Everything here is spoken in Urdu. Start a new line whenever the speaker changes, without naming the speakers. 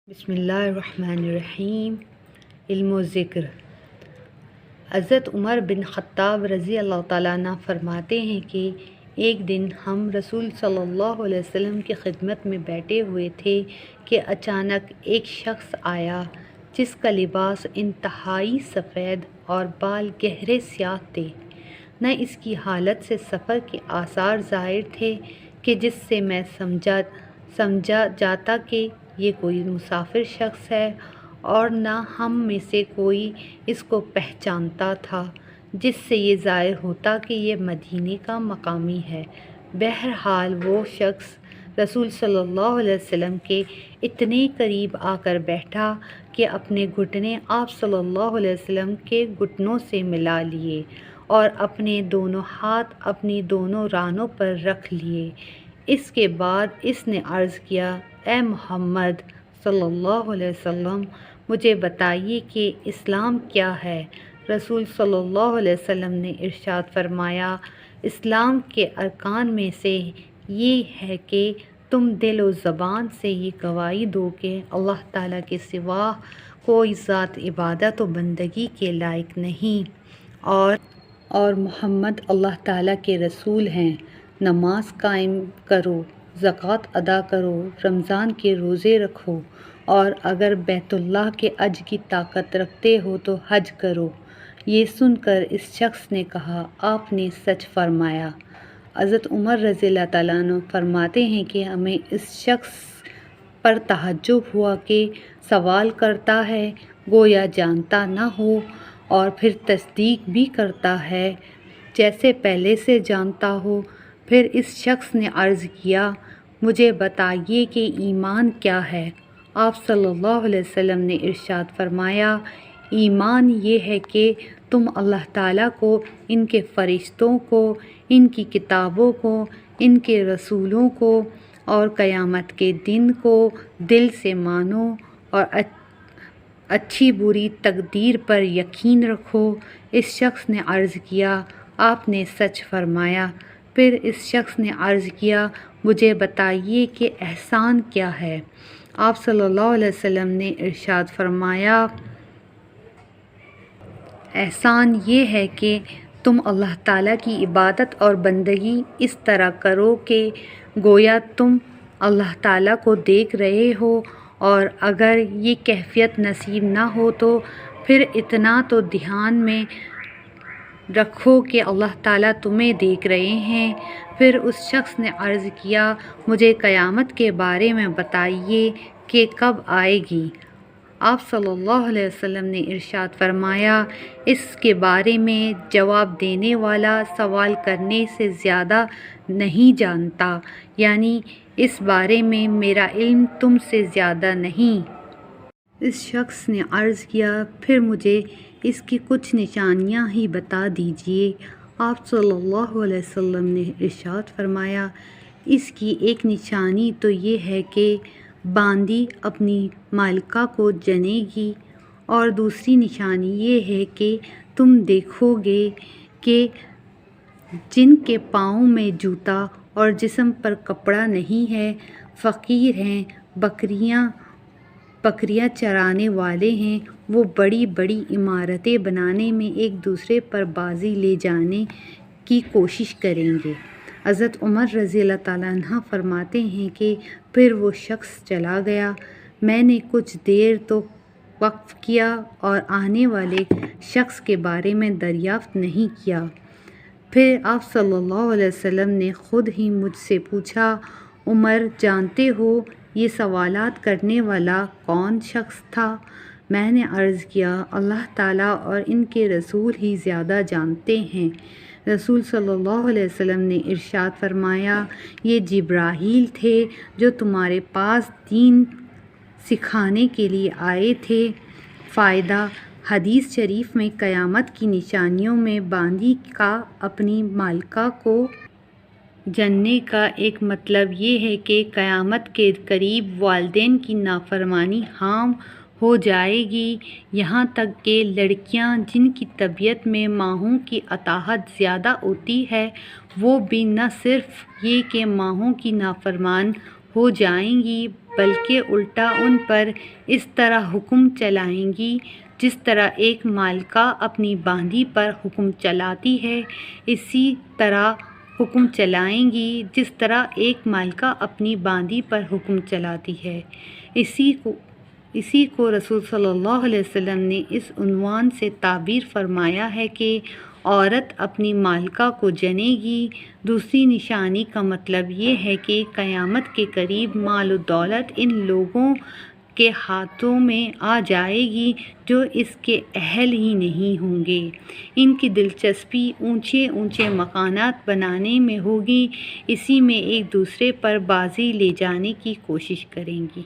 بسم اللہ الرحمن الرحیم۔ علم و ذکر۔ حضرت عمر بن خطاب رضی اللہ تعالیٰ عنہ فرماتے ہیں کہ ایک دن ہم رسول صلی اللہ علیہ وسلم کی خدمت میں بیٹھے ہوئے تھے کہ اچانک ایک شخص آیا جس کا لباس انتہائی سفید اور بال گہرے سیاہ تھے۔ نہ اس کی حالت سے سفر کے آثار ظاہر تھے کہ جس سے میں سمجھا جاتا کہ یہ کوئی مسافر شخص ہے، اور نہ ہم میں سے کوئی اس کو پہچانتا تھا، جس سے یہ ظاہر ہوتا کہ یہ مدینے کا مقامی ہے۔ بہرحال وہ شخص رسول صلی اللہ علیہ وسلم کے اتنے قریب آ کر بیٹھا کہ اپنے گھٹنے آپ صلی اللہ علیہ وسلم کے گھٹنوں سے ملا لیے اور اپنے دونوں ہاتھ اپنی دونوں رانوں پر رکھ لیے۔ اس کے بعد اس نے عرض کیا، اے محمد صلی اللہ علیہ وسلم، مجھے بتائیے کہ اسلام کیا ہے؟ رسول صلی اللہ علیہ وسلم نے ارشاد فرمایا، اسلام کے ارکان میں سے یہ ہے کہ تم دل و زبان سے یہ گواہی دو کہ اللہ تعالیٰ کے سوا کوئی ذات عبادت و بندگی کے لائق نہیں، اور محمد اللہ تعالیٰ کے رسول ہیں۔ نماز قائم کرو، زکوٰۃ ادا کرو، رمضان کے روزے رکھو، اور اگر بیت اللہ کے حج کی طاقت رکھتے ہو تو حج کرو۔ یہ سن کر اس شخص نے کہا، آپ نے سچ فرمایا۔ حضرت عمر رضی اللہ تعالیٰ عنہ فرماتے ہیں کہ ہمیں اس شخص پر تعجب ہوا کہ سوال کرتا ہے گویا جانتا نہ ہو، اور پھر تصدیق بھی کرتا ہے جیسے پہلے سے جانتا ہو۔ پھر اس شخص نے عرض کیا، مجھے بتائیے کہ ایمان کیا ہے؟ آپ صلی اللہ علیہ وسلم نے ارشاد فرمایا، ایمان یہ ہے کہ تم اللہ تعالیٰ کو، ان کے فرشتوں کو، ان کی کتابوں کو، ان کے رسولوں کو اور قیامت کے دن کو دل سے مانو، اور اچھی بری تقدیر پر یقین رکھو۔ اس شخص نے عرض کیا، آپ نے سچ فرمایا۔ پھر اس شخص نے عرض کیا، مجھے بتائیے کہ احسان کیا ہے؟ آپ صلی اللہ علیہ وسلم نے ارشاد فرمایا، احسان یہ ہے کہ تم اللہ تعالیٰ کی عبادت اور بندگی اس طرح کرو کہ گویا تم اللہ تعالیٰ کو دیکھ رہے ہو، اور اگر یہ کیفیت نصیب نہ ہو تو پھر اتنا تو دھیان میں رکھو کہ اللہ تعالیٰ تمہیں دیکھ رہے ہیں۔ پھر اس شخص نے عرض کیا، مجھے قیامت کے بارے میں بتائیے کہ کب آئے گی؟ آپ صلی اللہ علیہ وسلم نے ارشاد فرمایا، اس کے بارے میں جواب دینے والا سوال کرنے سے زیادہ نہیں جانتا، یعنی اس بارے میں میرا علم تم سے زیادہ نہیں۔ اس شخص نے عرض کیا، پھر مجھے اس کی کچھ نشانیاں ہی بتا دیجیے۔ آپ صلی اللہ علیہ وسلم نے ارشاد فرمایا، اس کی ایک نشانی تو یہ ہے کہ باندی اپنی مالکہ کو جنے گی، اور دوسری نشانی یہ ہے کہ تم دیکھو گے کہ جن کے پاؤں میں جوتا اور جسم پر کپڑا نہیں ہے، فقیر ہیں، بکریاں چرانے والے ہیں، وہ بڑی بڑی عمارتیں بنانے میں ایک دوسرے پر بازی لے جانے کی کوشش کریں گے۔ حضرت عمر رضی اللہ تعالیٰ عنہ فرماتے ہیں کہ پھر وہ شخص چلا گیا۔ میں نے کچھ دیر تو وقف کیا اور آنے والے شخص کے بارے میں دریافت نہیں کیا۔ پھر آپ صلی اللہ علیہ وسلم نے خود ہی مجھ سے پوچھا، عمر جانتے ہو یہ سوالات کرنے والا کون شخص تھا؟ میں نے عرض کیا، اللہ تعالیٰ اور ان کے رسول ہی زیادہ جانتے ہیں۔ رسول صلی اللہ علیہ وسلم نے ارشاد فرمایا، یہ جبرائیل تھے جو تمہارے پاس دین سکھانے کے لیے آئے تھے۔ فائدہ: حدیث شریف میں قیامت کی نشانیوں میں باندی کا اپنی مالکہ کو جننے کا ایک مطلب یہ ہے کہ قیامت کے قریب والدین کی نافرمانی عام ہو جائے گی، یہاں تک کہ لڑکیاں جن کی طبیعت میں ماہوں کی اطاعت زیادہ ہوتی ہے، وہ بھی نہ صرف یہ کہ ماہوں کی نافرمان ہو جائیں گی، بلکہ الٹا ان پر اس طرح حکم چلائیں گی جس طرح ایک مالکہ اپنی باندی پر حکم چلاتی ہے، اسی طرح حکم چلائیں گی جس طرح ایک مالکہ اپنی باندی پر حکم چلاتی ہے۔ اسی کو رسول صلی اللہ علیہ وسلم نے اس عنوان سے تعبیر فرمایا ہے کہ عورت اپنی مالکہ کو جنے گی۔ دوسری نشانی کا مطلب یہ ہے کہ قیامت کے قریب مال و دولت ان لوگوں کے ہاتھوں میں آ جائے گی جو اس کے اہل ہی نہیں ہوں گے۔ ان کی دلچسپی اونچے اونچے مکانات بنانے میں ہوگی، اسی میں ایک دوسرے پر بازی لے جانے کی کوشش کریں گی۔